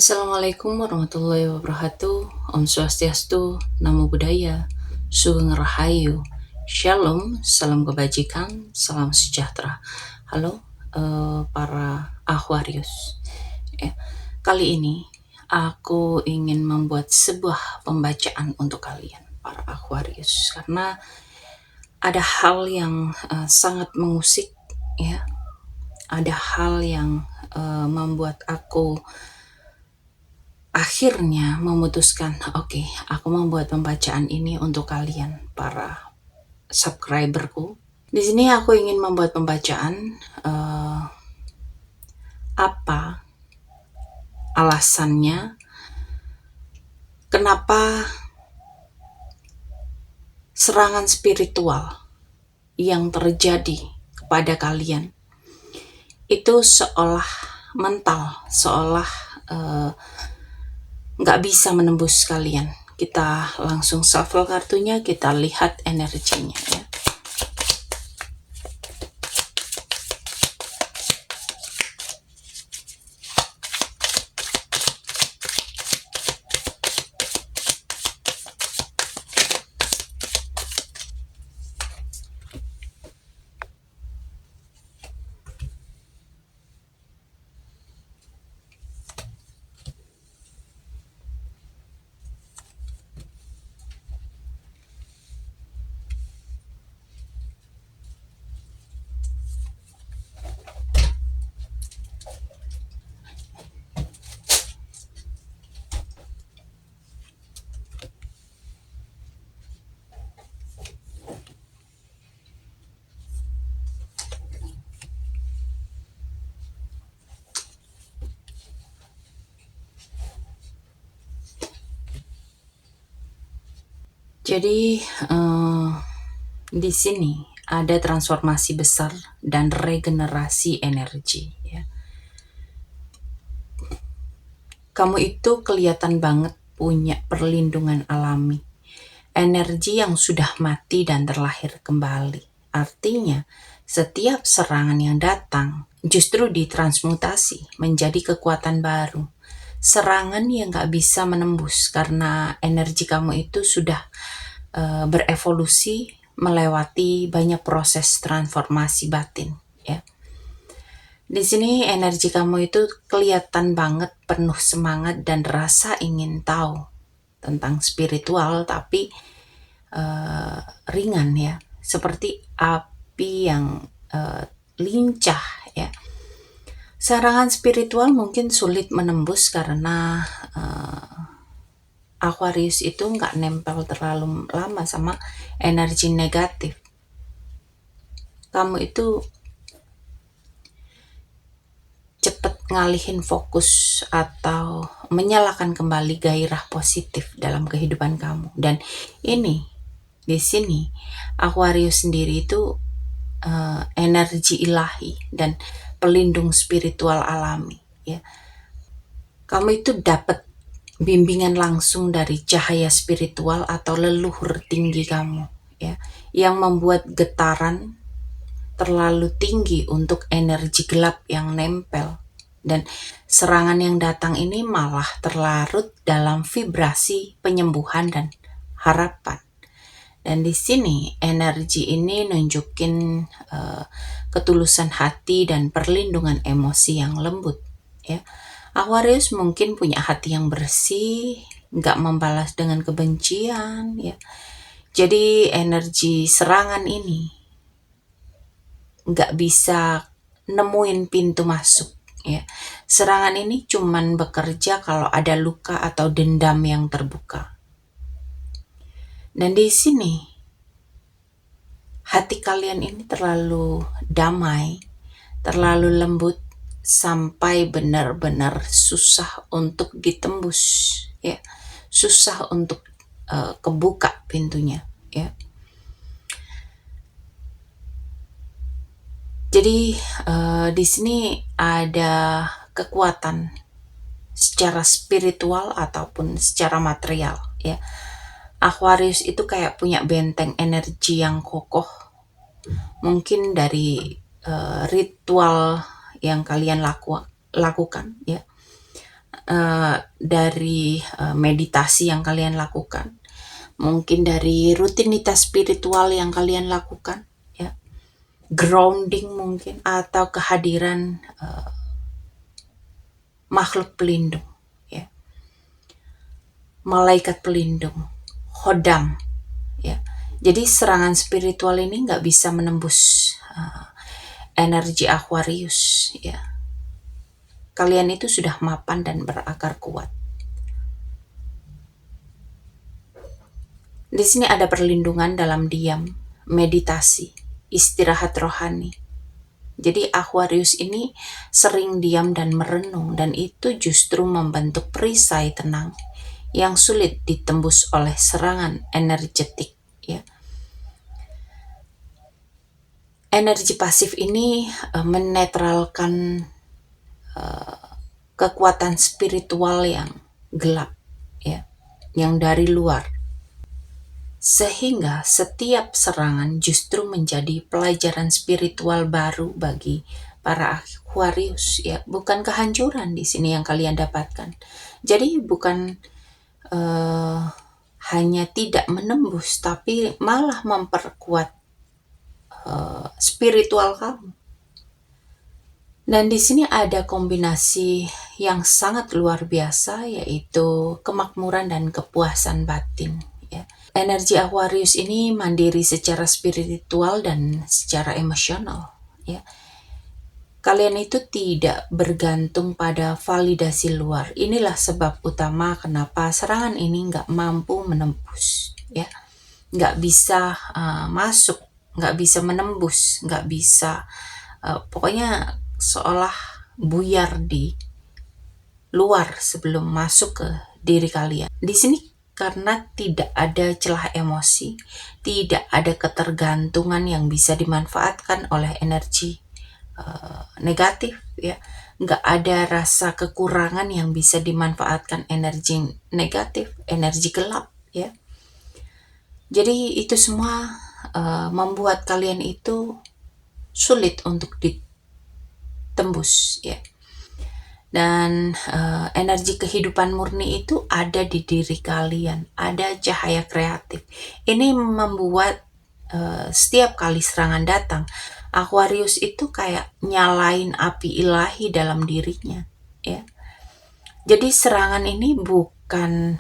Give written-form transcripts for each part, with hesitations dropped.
Assalamualaikum warahmatullahi wabarakatuh. Om Swastiastu, Namo Buddhaya, Sugeng Rahayu, Shalom, salam kebajikan, salam sejahtera. Halo para Aquarius. Kali ini aku ingin membuat sebuah pembacaan untuk kalian para Aquarius karena ada hal yang sangat mengusik, ya. Ada hal yang membuat aku akhirnya memutuskan, oke, aku membuat pembacaan ini untuk kalian, para subscriberku. Di sini aku ingin membuat pembacaan apa alasannya kenapa serangan spiritual yang terjadi kepada kalian itu seolah mental, seolah nggak bisa menembus kalian. Kita langsung shuffle kartunya, kita lihat energinya, ya. Jadi di sini ada transformasi besar dan regenerasi energi, ya. Kamu itu kelihatan banget punya perlindungan alami, energi yang sudah mati dan terlahir kembali. Artinya, setiap serangan yang datang justru ditransmutasi menjadi kekuatan baru. Serangan yang gak bisa menembus karena energi kamu itu sudah berevolusi melewati banyak proses transformasi batin, ya. Di sini energi kamu itu kelihatan banget penuh semangat dan rasa ingin tahu tentang spiritual, tapi ringan, ya, seperti api yang lincah, ya. Serangan spiritual mungkin sulit menembus karena Aquarius itu nggak nempel terlalu lama sama energi negatif. Kamu itu cepet ngalihin fokus atau menyalakan kembali gairah positif dalam kehidupan kamu. Dan ini di sini Aquarius sendiri itu energi ilahi dan pelindung spiritual alami, ya. Kamu itu dapat bimbingan langsung dari cahaya spiritual atau leluhur tinggi kamu, ya, yang membuat getaran terlalu tinggi untuk energi gelap yang nempel, dan serangan yang datang ini malah terlarut dalam vibrasi penyembuhan dan harapan. Dan di sini energi ini nunjukin ketulusan hati dan perlindungan emosi yang lembut, ya. Aquarius mungkin punya hati yang bersih, nggak membalas dengan kebencian, ya. Jadi energi serangan ini nggak bisa nemuin pintu masuk, ya. Serangan ini cuman bekerja kalau ada luka atau dendam yang terbuka. Dan di sini hati kalian ini terlalu damai, terlalu lembut, sampai benar-benar susah untuk ditembus, ya, susah untuk kebuka pintunya, ya. Jadi di sini ada kekuatan secara spiritual ataupun secara material, ya. Aquarius itu kayak punya benteng energi yang kokoh, mungkin dari ritual yang kalian lakukan, ya. dari meditasi yang kalian lakukan, mungkin dari rutinitas spiritual yang kalian lakukan, ya, grounding mungkin, atau kehadiran makhluk pelindung, ya, malaikat pelindung, khodam, ya. Jadi serangan spiritual ini nggak bisa menembus energi Aquarius, ya. Kalian itu sudah mapan dan berakar kuat. Di sini ada perlindungan dalam diam, meditasi, istirahat rohani. Jadi Aquarius ini sering diam dan merenung, dan itu justru membentuk perisai tenang yang sulit ditembus oleh serangan energetik, ya. Energi pasif ini menetralkan kekuatan spiritual yang gelap, ya, yang dari luar. Sehingga setiap serangan justru menjadi pelajaran spiritual baru bagi para Aquarius, ya, bukan kehancuran di sini yang kalian dapatkan. Jadi bukan hanya tidak menembus, tapi malah memperkuat spiritual kamu. Dan di sini ada kombinasi yang sangat luar biasa, yaitu kemakmuran dan kepuasan batin, ya. Energi Aquarius ini mandiri secara spiritual dan secara emosional, ya. Kalian itu tidak bergantung pada validasi luar. Inilah sebab utama kenapa serangan ini nggak mampu menembus, ya. Nggak bisa masuk, nggak bisa menembus, nggak bisa, pokoknya seolah buyar di luar sebelum masuk ke diri kalian. Di sini karena tidak ada celah emosi, tidak ada ketergantungan yang bisa dimanfaatkan oleh energi negatif, ya. Nggak ada rasa kekurangan yang bisa dimanfaatkan energi negatif, energi gelap, ya. Jadi itu semua membuat kalian itu sulit untuk ditembus, ya. Dan energi kehidupan murni itu ada di diri kalian, ada cahaya kreatif. Ini membuat setiap kali serangan datang, Aquarius itu kayak nyalain api ilahi dalam dirinya, ya. Jadi serangan ini bukan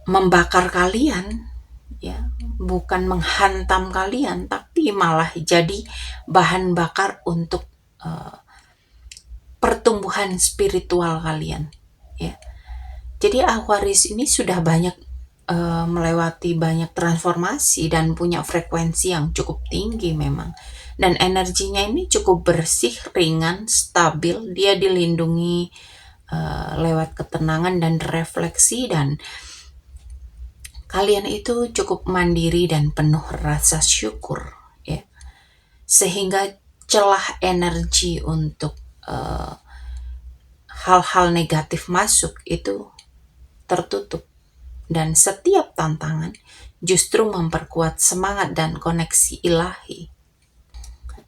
membakar kalian, ya, bukan menghantam kalian, tapi malah jadi bahan bakar untuk pertumbuhan spiritual kalian, ya. Jadi Aquarius ini sudah banyak melewati banyak transformasi dan punya frekuensi yang cukup tinggi memang. Dan energinya ini cukup bersih, ringan, stabil. Dia dilindungi lewat ketenangan dan refleksi, dan kalian itu cukup mandiri dan penuh rasa syukur, ya. Sehingga celah energi untuk hal-hal negatif masuk itu tertutup. Dan setiap tantangan justru memperkuat semangat dan koneksi ilahi.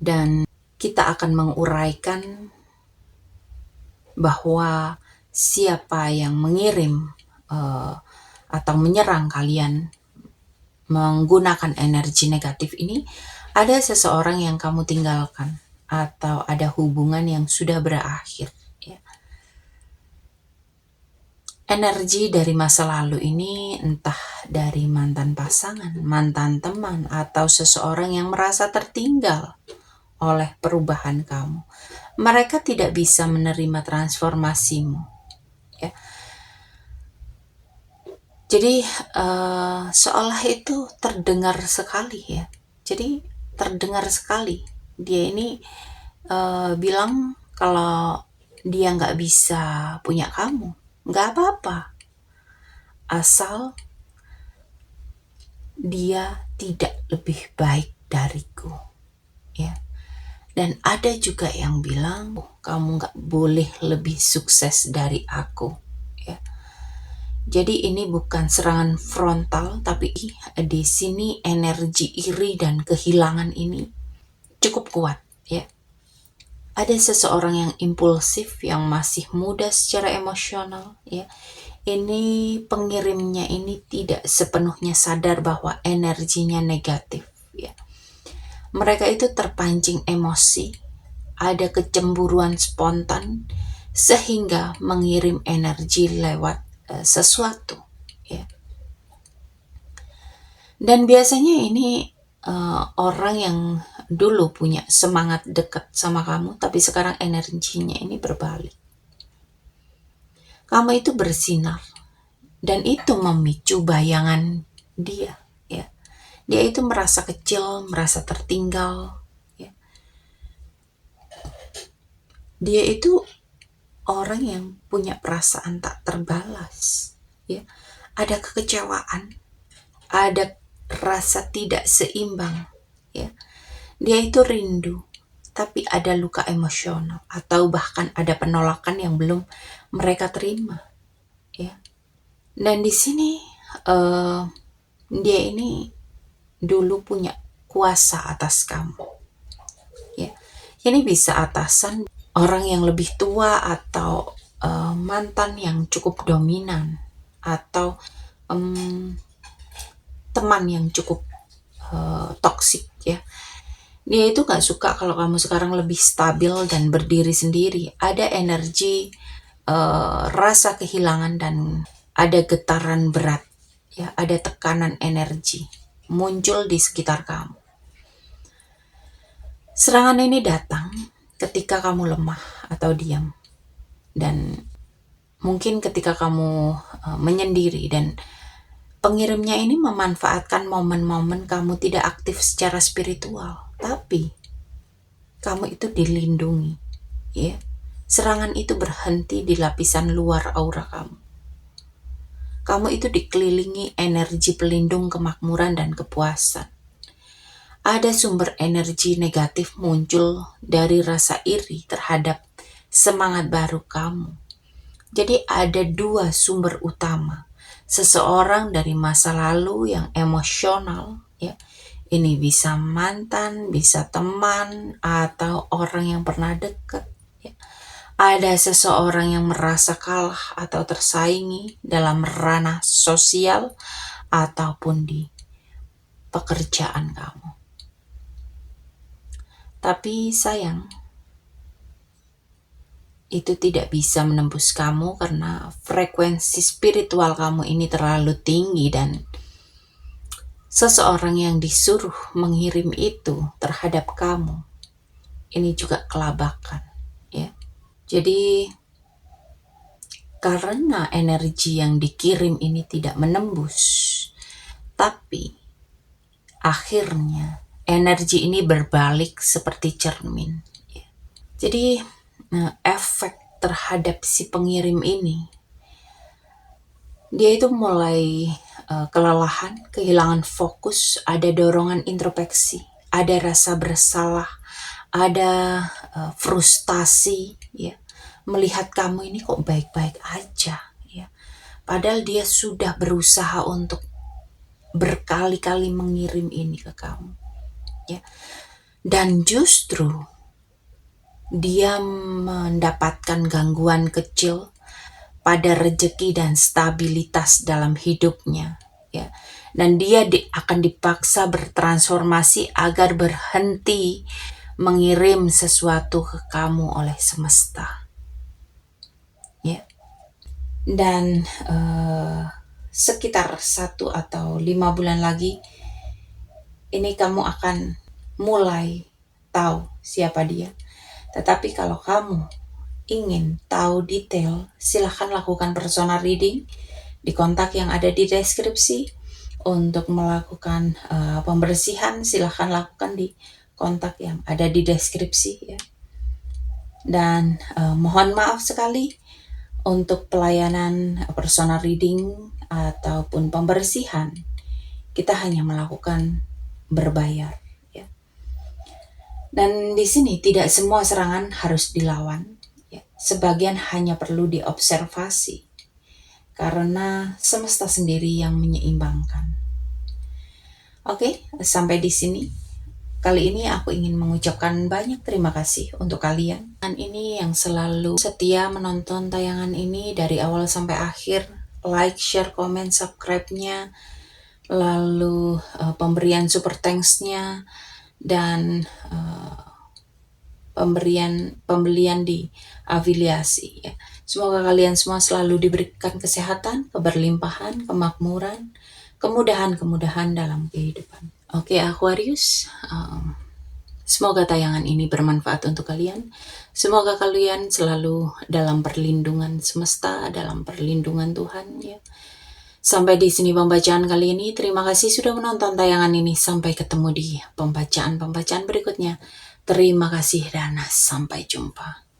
Dan kita akan menguraikan bahwa siapa yang mengirim atau menyerang kalian menggunakan energi negatif ini, ada seseorang yang kamu tinggalkan atau ada hubungan yang sudah berakhir, ya. Energi dari masa lalu ini entah dari mantan pasangan, mantan teman, atau seseorang yang merasa tertinggal oleh perubahan kamu. Mereka tidak bisa menerima transformasimu, ya. Jadi seolah itu terdengar sekali, ya. Jadi terdengar sekali. Dia ini bilang kalau dia nggak bisa punya kamu. Nggak apa-apa, asal dia tidak lebih baik dariku, ya. Dan ada juga yang bilang kamu nggak boleh lebih sukses dari aku, ya. Jadi ini bukan serangan frontal, tapi di sini energi iri dan kehilangan ini cukup kuat, ya. Ada seseorang yang impulsif, yang masih muda secara emosional, ya. Ini pengirimnya ini tidak sepenuhnya sadar bahwa energinya negatif, ya. Mereka itu terpancing emosi, ada kecemburuan spontan sehingga mengirim energi lewat sesuatu, ya. Dan biasanya ini orang yang dulu punya semangat dekat sama kamu, tapi sekarang energinya ini berbalik. Kamu itu bersinar, dan itu memicu bayangan dia, ya. Dia itu merasa kecil, merasa tertinggal, ya. Dia itu orang yang punya perasaan tak terbalas, ya. Ada kekecewaan, ada rasa tidak seimbang, ya. Dia itu rindu, tapi ada luka emosional atau bahkan ada penolakan yang belum mereka terima, ya. Dan di sini dia ini dulu punya kuasa atas kamu, ya. Ini bisa atasan, orang yang lebih tua, atau mantan yang cukup dominan, atau teman yang cukup toksik, ya. Dia itu gak suka kalau kamu sekarang lebih stabil dan berdiri sendiri. Ada energi rasa kehilangan, dan ada getaran berat, ya. Ada tekanan energi muncul di sekitar kamu. Serangan ini datang ketika kamu lemah atau diam, dan mungkin ketika kamu menyendiri, dan pengirimnya ini memanfaatkan momen-momen kamu tidak aktif secara spiritual, tapi kamu itu dilindungi, ya. Serangan itu berhenti di lapisan luar aura kamu. Kamu itu dikelilingi energi pelindung kemakmuran dan kepuasan. Ada sumber energi negatif muncul dari rasa iri terhadap semangat baru kamu. Jadi ada dua sumber utama. Seseorang dari masa lalu yang emosional, ya. Ini bisa mantan, bisa teman, atau orang yang pernah dekat, ya. Ada seseorang yang merasa kalah atau tersaingi dalam ranah sosial ataupun di pekerjaan kamu. Tapi sayang, itu tidak bisa menembus kamu karena frekuensi spiritual kamu ini terlalu tinggi, dan seseorang yang disuruh mengirim itu terhadap kamu ini juga kelabakan, ya. Jadi karena energi yang dikirim ini tidak menembus, tapi akhirnya energi ini berbalik seperti cermin, ya. Jadi efek terhadap si pengirim ini, dia itu mulai kelelahan, kehilangan fokus, ada dorongan introspeksi, ada rasa bersalah, ada frustasi, ya. Melihat kamu ini kok baik-baik aja, ya. Padahal dia sudah berusaha untuk berkali-kali mengirim ini ke kamu, ya. Dan justru dia mendapatkan gangguan kecil pada rejeki dan stabilitas dalam hidupnya, ya. Dan dia akan dipaksa bertransformasi agar berhenti mengirim sesuatu ke kamu oleh semesta, ya. Dan sekitar 1 atau 5 bulan lagi ini kamu akan mulai tahu siapa dia. Tetapi kalau kamu ingin tahu detail, silahkan lakukan personal reading di kontak yang ada di deskripsi. Untuk melakukan pembersihan, silahkan lakukan di kontak yang ada di deskripsi, ya. Dan mohon maaf sekali, untuk pelayanan personal reading ataupun pembersihan, kita hanya melakukan berbayar, ya. Dan di sini tidak semua serangan harus dilawan, ya. Sebagian hanya perlu diobservasi, karena semesta sendiri yang menyeimbangkan. Oke, sampai di sini. Kali ini aku ingin mengucapkan banyak terima kasih untuk kalian. Dan ini yang selalu setia menonton tayangan ini dari awal sampai akhir. Like, share, komen, subscribe-nya, lalu pemberian super thanks-nya, dan pembelian di afiliasi ya. Semoga kalian semua selalu diberikan kesehatan, keberlimpahan, kemakmuran, kemudahan-kemudahan dalam kehidupan. Oke, Aquarius, semoga tayangan ini bermanfaat untuk kalian. Semoga kalian selalu dalam perlindungan semesta, dalam perlindungan Tuhan ya. Sampai di sini pembacaan kali ini. Terima kasih sudah menonton tayangan ini. Sampai ketemu di pembacaan-pembacaan berikutnya. Terima kasih dan sampai jumpa.